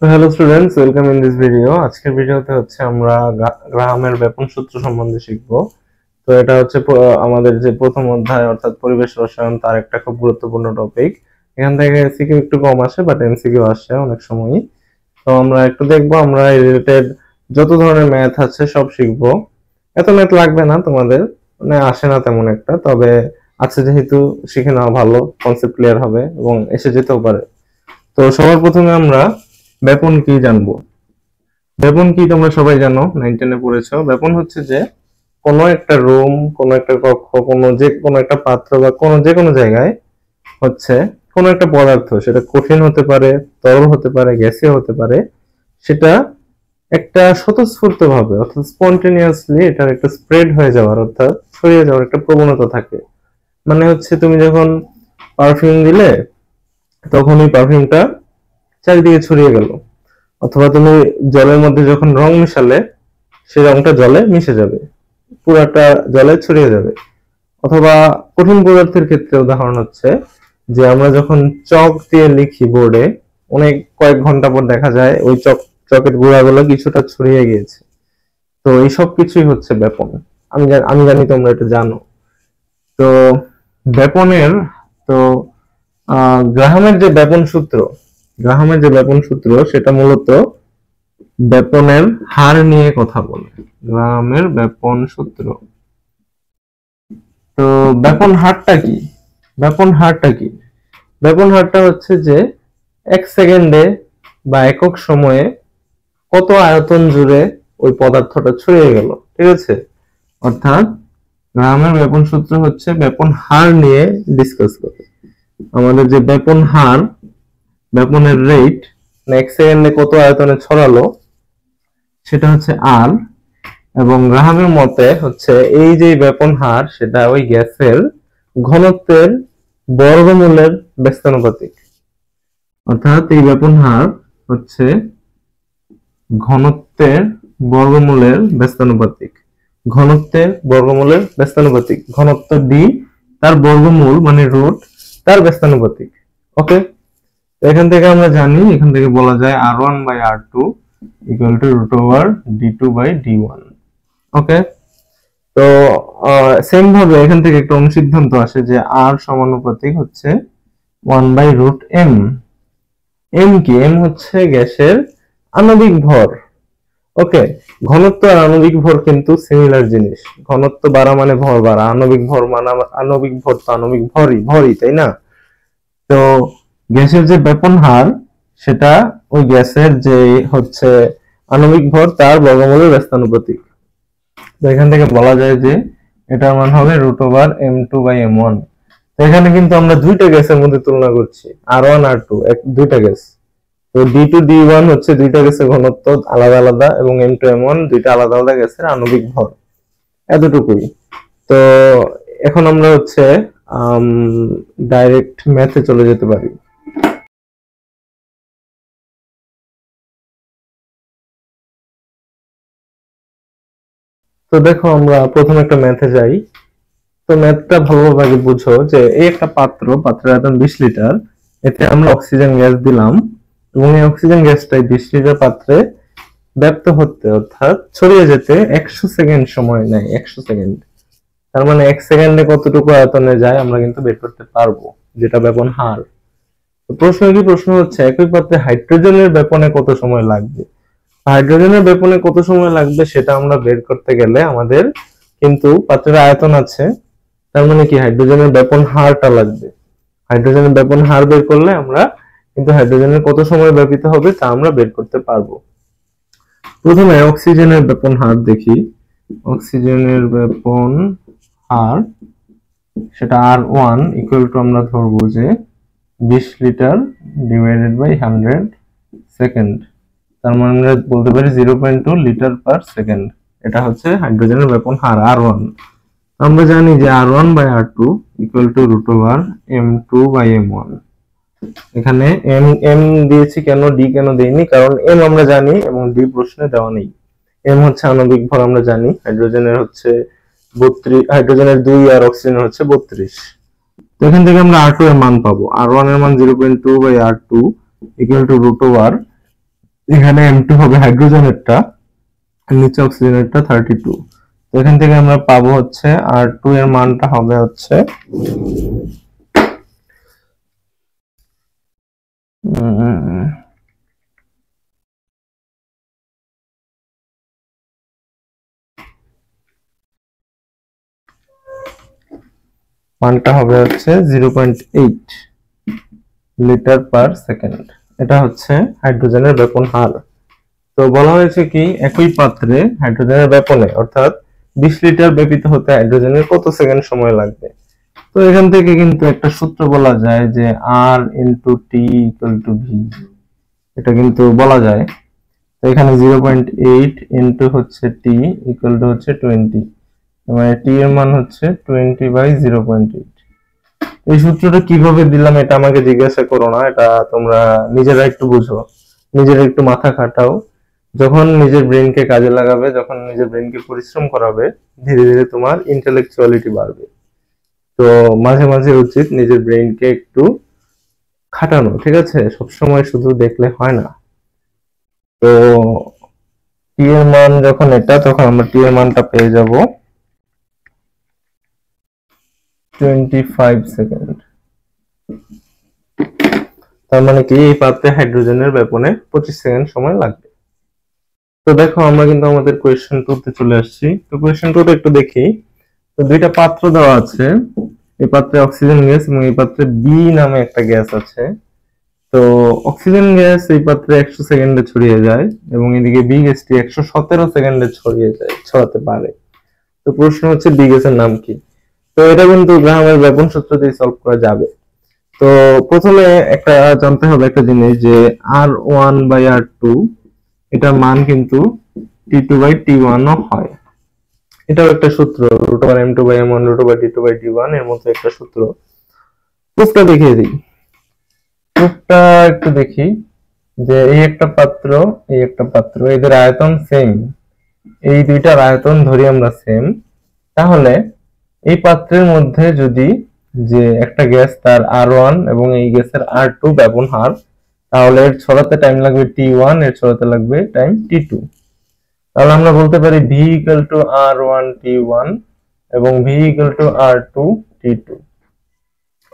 তো hello students, welcome in this video. আজকের ভিডিওতে হচ্ছে আমরা গ্রাহামের ব্যাপন সূত্র সম্বন্ধে শিখব। তো এটা হচ্ছে আমাদের যে প্রথম অধ্যায় অর্থাৎ পরিবেশ রসায়ন, তার একটা খুব গুরুত্বপূর্ণ টপিক। এখান থেকে এমসিকিউ একটু কম আসে, বাট এমসিকিউ আসে অনেক সময়ই। তো আমরা একটু দেখবো, আমরা রিলেটেড যত ধরনের ম্যাথ আছে সব শিখবো। এত ম্যাথ লাগবে না তোমাদের, মানে আসে না তেমন একটা, তবে আছে যেহেতু শিখে নেওয়া ভালো, কনসেপ্ট ক্লিয়ার হবে এবং এসে যেতেও পারে। তো সবার প্রথমে আমরা ব্যাপন কি জানবো। ব্যাপন কি তোমরা সবাই জানো, 9-10 পড়েছো। ব্যাপন হচ্ছে যে কোনো একটা রুম, কোনো একটা কক্ষ, কোনো একটা পাত্র বা যে কোনো জায়গায় হচ্ছে কোনো একটা পদার্থ, সেটা কঠিন হতে পারে, তরল হতে পারে, গ্যাসীয় হতে পারে, সেটা একটা স্বতঃস্ফূর্ত ভাবে অর্থাৎ স্পন্টেনিয়াসলি এটার একটা স্প্রেড হয়ে যাওয়ার অর্থাৎ ছড়িয়ে যাওয়ার একটা প্রবণতা থাকে। মানে হচ্ছে তুমি যখন পারফিউম দিলে তখন ওই পারফিউমটা চারিদিকে ছড়িয়ে গেল, অথবা তুমি জলের মধ্যে যখন রং মিশালে সেই রংটা জলে মিশে যাবে, পুরাটা জলে ছড়িয়ে যাবে। অথবা কঠিন পদার্থের ক্ষেত্রে উদাহরণ হচ্ছে যে আমরা যখন চক দিয়ে লিখি বোর্ডে, কয়েক ঘন্টা পর দেখা যায় ওই চকের গুঁড়াগুলো কিছুটা ছড়িয়ে গিয়েছে। তো এই সব কিছুই হচ্ছে ব্যাপন। আমি জানি তোমরা এটা জানো। তো ব্যাপনের তো গ্রাহামের যে ব্যাপন সূত্র সেটা মূলত ব্যাপনের হার নিয়ে কথা বলে। গ্রাহামের ব্যাপন সূত্র। তো ব্যাপন হারটা হচ্ছে যে এক সেকেন্ডে বা একক সময়ে কত আয়তন জুড়ে ওই পদার্থটা ছড়িয়ে গেল, ঠিক আছে। অর্থাৎ গ্রাহামের ব্যাপন সূত্র হচ্ছে ব্যাপন হার নিয়ে ডিসকাস করে। আমাদের যে ব্যাপন হার, ব্যাপনের রেট, এক সেকেন্ডে কত আয়তনে ছড়ালো, সেটা হচ্ছে আর। এবং গ্রাহামের মতে হচ্ছে এই যে ব্যাপন হার, সেটা ওই গ্যাসের ঘনত্বের বর্গমূলের ব্যস্তানুপাতিক। অর্থাৎ এই ব্যাপন হার হচ্ছে ঘনত্বের বর্গমূলের ব্যস্তানুপাতিক। ঘনত্ব ডি, তার বর্গমূল মানে রুট, তার ব্যস্তানুপাতিক। ওকে, এখান থেকে আমরা জানি, এখান থেকে বলা যায় R1/R2 ইকুয়াল টু √d2/d1। ওকে, তো সেম ভাবে এখান থেকে একটা অনুসিদ্ধান্ত আসে যে R সমানুপাতিক হচ্ছে 1/√m। m কি? m হচ্ছে গ্যাসের আণবিক ভর। ওকে, ঘনত্ব আর আণবিক ভর কিন্তু সিমিলার জিনিস। ঘনত্ব বাড়া মানে ভর বাড়া, আণবিক ভর মানে আণবিক ভর তো আণবিক ভরই, তাই না? তো গ্যাসের যে ব্যাপন হার, সেটা ওই গ্যাসের যে হচ্ছে আণবিক ভর তার বর্গমূলের ব্যস্তানুপাতিক। তো এখান থেকে বলা যায় যে এটার মান হবে √m2/m1। তো এখানে কিন্তু আমরা দুইটা গ্যাসের মধ্যে তুলনা করছি, R1 R2 দুইটা গ্যাস। তো D2 D1 হচ্ছে দুইটা গ্যাসের ঘনত্ব আলাদা আলাদা, এবং M2 M1 দুইটা আলাদা আলাদা গ্যাসের আণবিক ভর। এতটুকুই। তো এখন আমরা হচ্ছে ডাইরেক্ট ম্যাথে চলে যেতে পারি। তো দেখো, আমরা প্রথমে একটা ম্যাথে যাই। তো ম্যাথটা ভালোভাবে বুঝো যে এই একটা পাত্রের আয়তন 20 লিটার, এতে আমরা অক্সিজেন গ্যাস দিলাম, এবং এই অক্সিজেন গ্যাসটাই 20 লিটার পাত্রে ব্যাপ্ত হতে অর্থাৎ ছড়িয়ে যেতে 100 সেকেন্ড সময় নেয়। 100 সেকেন্ড, তার মানে 1 সেকেন্ডে কতটুকু আয়তনে যায় আমরা কিন্তু বের করতে পারবো, যেটা ব্যাপন হার। তো প্রশ্ন হচ্ছে একই পাত্রে হাইড্রোজেনের ব্যাপনে কত সময় লাগবে। হাইড্রোজেনের ব্যাপনে কত সময় লাগবে সেটা আমরা বের করতে গেলে আমাদের কিন্তু পাত্রের আয়তন আছে, তার মানে কি হাইড্রোজেনের ব্যাপন হারটা লাগবে। হাইড্রোজেনের ব্যাপন হার বের করলে আমরা কিন্তু হাইড্রোজেনের কত সময় ব্যাপিত হবে তা আমরা বের করতে পারবো। প্রথমে অক্সিজেনের ব্যাপন হার দেখি। অক্সিজেনের ব্যাপন হার, সেটা R1 ইকুয়াল টু আমরা ধরবো যে 20 লিটার ডিভাইডেড বাই 100 সেকেন্ড, তার মানে আমরা বলতে পারি 0.2 লিটার পার সেকেন্ড। এটা হচ্ছে হাইড্রোজেনের ব্যাপন হার R1। আমরা জানি যে R1/R2 ইকুয়াল টু √m2/m1। এখানে m দিয়েছি কেন, d কেন দেইনি, কারণ m আমরা জানি এবং d প্রশ্নে দেওয়া নেই। m হচ্ছে আণবিক ভর, আমরা জানি হাইড্রোজেনের হচ্ছে 32, হাইড্রোজেনের 2 আর অক্সিজেনের হচ্ছে 32। তো এখান থেকে আমরা R2 এর মান পাবো। R1 এর মান 0.2/R2 ইকুয়াল টু √r এখানে M2 হবে হাইড্রোজেনেরটা, নিচে অক্সিজেনেরটা 32। তো এখান থেকে আমরা পাবো হচ্ছে R2 এর মানটা হবে হচ্ছে মানটা হবে হচ্ছে 0.8 লিটার পার সেকেন্ড। এটা হচ্ছে হাইড্রোজেনের ব্যাপন হার। তো বলা হয়েছে কি একই পাত্রে হাইড্রোজেনের ব্যাপনে অর্থাৎ 20 লিটার ব্যাপিত হতে হাইড্রোজেনের কত সেকেন্ড সময় লাগবে। তো এখান থেকে কিন্তু একটা সূত্র বলা যায় যে R into T equal to V, এটা কিন্তু বলা যায়। তো এখানে 0.8 ইন্টু হচ্ছে টি ইকুয়াল টু হচ্ছে 20, মানে টি এর মান হচ্ছে 20/0.8। এই সূত্রটা কিভাবে দিলাম এটা আমাকে জিজ্ঞাসা করো না, এটা তোমরা নিজেরা একটু বুঝো, নিজেরা একটু মাথা খাটাও। যখন নিজের ব্রেনকে কাজে লাগাবে, যখন নিজের ব্রেনকে পরিশ্রম করাবে, ধীরে ধীরে তোমার ইন্টেলেকচুয়ালিটি বাড়বে। তো মাঝে মাঝে উচিত নিজের ব্রেনকে একটু খাটানো, ঠিক আছে? সবসময় শুধু দেখলে হয় না। তো টি এর মান যখন এটা, তখন আমরা টি এর মানটা পেয়ে যাব 25 সেকেন্ড। তার মানে কি এই পাত্রে হাইড্রোজেনের ব্যাপনে 25 সেকেন্ড সময় লাগবে। তো দেখো আমরা কিন্তু আমাদের কোয়েশ্চেন 2 তে চলে আসছি। তো কোয়েশ্চেন 2 টা একটু দেখি। তো দুইটা পাত্র দেওয়া আছে, এই পাত্রে অক্সিজেন গ্যাস এবং এই পাত্রে বি নামে একটা গ্যাস আছে। তো অক্সিজেন গ্যাস এই পাত্রে 100 সেকেন্ডে ছড়িয়ে যায় এবং এদিকে বি গ্যাসটি 117 সেকেন্ডে ছড়াতে পারে। তো প্রশ্ন হচ্ছে বি গ্যাসের নাম কি। তো এটা কিন্তু গ্রাহামের ব্যাপন সূত্র দিয়ে সলভ করা যাবে। তো প্রথমে একটা জানতে হবে একটা জিনিস যে R1/R2 এটার মান কিন্তু T2/T1 ও হয়। এটাও একটা সূত্র, √M2/M1 √T2/T1 এর মতো একটা সূত্র। প্রুফটা দেখিয়ে দিই। প্রুফটা একটু দেখি যে এই একটা পাত্র, এই একটা পাত্র, এদের আয়তন সেম, এই দুইটার আয়তন ধরি আমরা সেম। তাহলে এই পাত্রের মধ্যে যদি যে একটা গ্যাস তার R1 এবং এই গ্যাসের R2 ব্যাপন হার, তাহলে এর ছড়াতে টাইম লাগবে T1, এর ছড়াতে লাগবে টাইম T2। তাহলে আমরা বলতে পারি V equal to R1 T1 এবং V equal to R2 T2।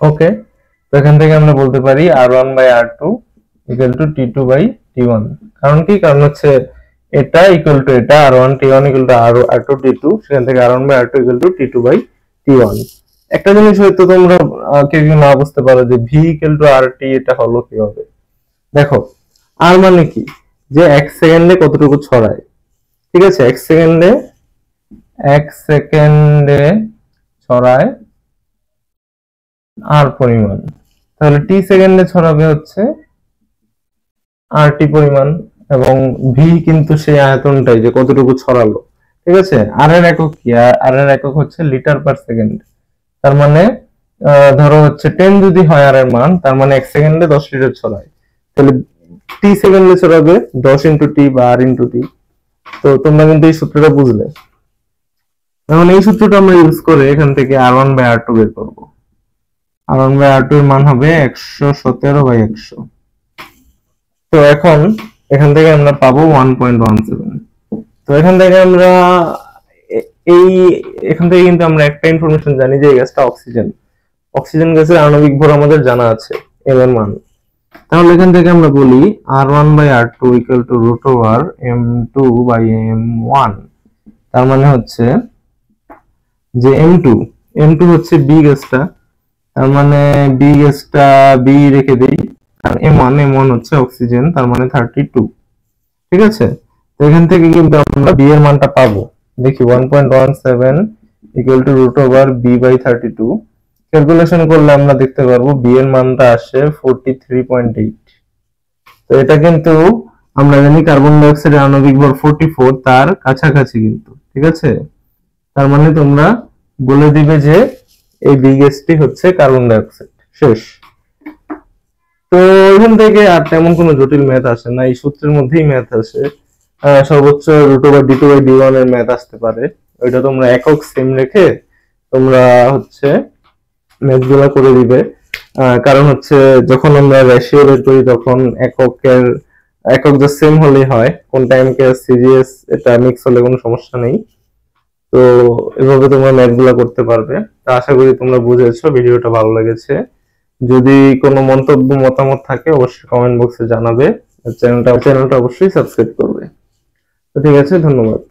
ওকে, তো এখান থেকে আমরা বলতে পারি R1/R2 ইকুয়াল টু T2/T1। কারণ কি, কারণ হচ্ছে এটা ইকুয়াল টু এটা, R1 T1 equal to R2 T2, সেখান থেকে R1/R2 ইকুয়াল টু T2/T1। একটা জিনিস হয়তো তোমরা কেউ কেউ না বুঝতে পারো যে V ইকুয়াল টু RT এটা হলো কিভাবে। দেখো আর মানে কি, যে 1 সেকেন্ডে কতটুকু ছড়ায়, ঠিক আছে? 1 সেকেন্ডে ছড়ায় আর পরিমাণ, তাহলে টি সেকেন্ডে ছড়াবে হচ্ছে আর টি পরিমাণ, এবং ভি কিন্তু সেই আয়তনটাই যে কতটুকু ছড়ালো, ঠিক আছে? আর এর একক কি, আর এর একক হচ্ছে লিটার পার সেকেন্ড। তার মানে ধরো হচ্ছে 10 যদি হয় আর এর মান, তার মানে 1 সেকেন্ডে 10 লিটার ছড়ায়, তাহলে টি সেকেন্ডে ছড়াবে 10 ইন্টু টি বা আর ইন্টু টি। তো তোমরা কিন্তু এই সূত্রটা বুঝলে। এখন এই সূত্রটা আমরা ইউজ করে এখান থেকে R1/R2 বের করবো। R1/R2 এর মান হবে 117/100। তো এখন এখান থেকে আমরা পাবো 1.17। তো এখান থেকে আমরা এই এখান থেকে কিন্তু আমরা একটা ইনফরমেশন জানি যে এই গ্যাসটা অক্সিজেন। অক্সিজেন গ্যাসের আণবিক ভর আমাদের জানা আছে, m এর মান। তাহলে এখান থেকে আমরা বলি R1/R2 ইকুয়াল টু √M2/M1। তার মানে হচ্ছে যে M2 হচ্ছে বি গ্যাসটা, তার মানে বি গ্যাসটা বি রেখে দেই, আর M1 হচ্ছে অক্সিজেন, তার মানে 32, ঠিক আছে? তো এখান থেকে কিন্তু আমরা বি এর মানটা পাবো। দেখি 1.17 ইকুয়াল টু √B/32। ক্যালকুলেশন করলে আমরা দেখতে পারবো বি এর মানটা আসে 43.8। তো এটা কিন্তু আমরা জানি কার্বন ডাই অক্সাইডের আণবিক ভর 44, তার কাছাকাছি কিন্তু, ঠিক আছে? তার মানে তোমরা বলে দিবে যে এই বি গ্যাসটি হচ্ছে কার্বন ডাই অক্সাইড, শেষ। তো এখান থেকে আর তেমন কোনো জটিল ম্যাথ আসে না, এই সূত্রের মধ্যেই ম্যাথ আসে। সর্বোচ্চ √D2/D1 এর ম্যাথ আসতে পারে, ওইটা তোমরা একক সেম রেখে তোমরা হচ্ছে ম্যাথ গুলা করে দিবে। কারণ হচ্ছে যখন আমরা রেশিও বের করি তখন এককের একক জাস্ট সেম হলেই হয়, কোনটা এমকেএস সিজিএস এটা মিক্স হলে কোনো সমস্যা নেই। তো এভাবে তোমরা ম্যাথ গুলা করতে পারবে। তো আশা করি তোমরা বুঝেছো, ভিডিওটা ভালো লেগেছে। যদি কোনো মন্তব্য মতামত থাকে অবশ্যই কমেন্ট বক্সে জানাবে। চ্যানেলটা অবশ্যই সাবস্ক্রাইব করবে। তো ঠিক আছে, ধন্যবাদ।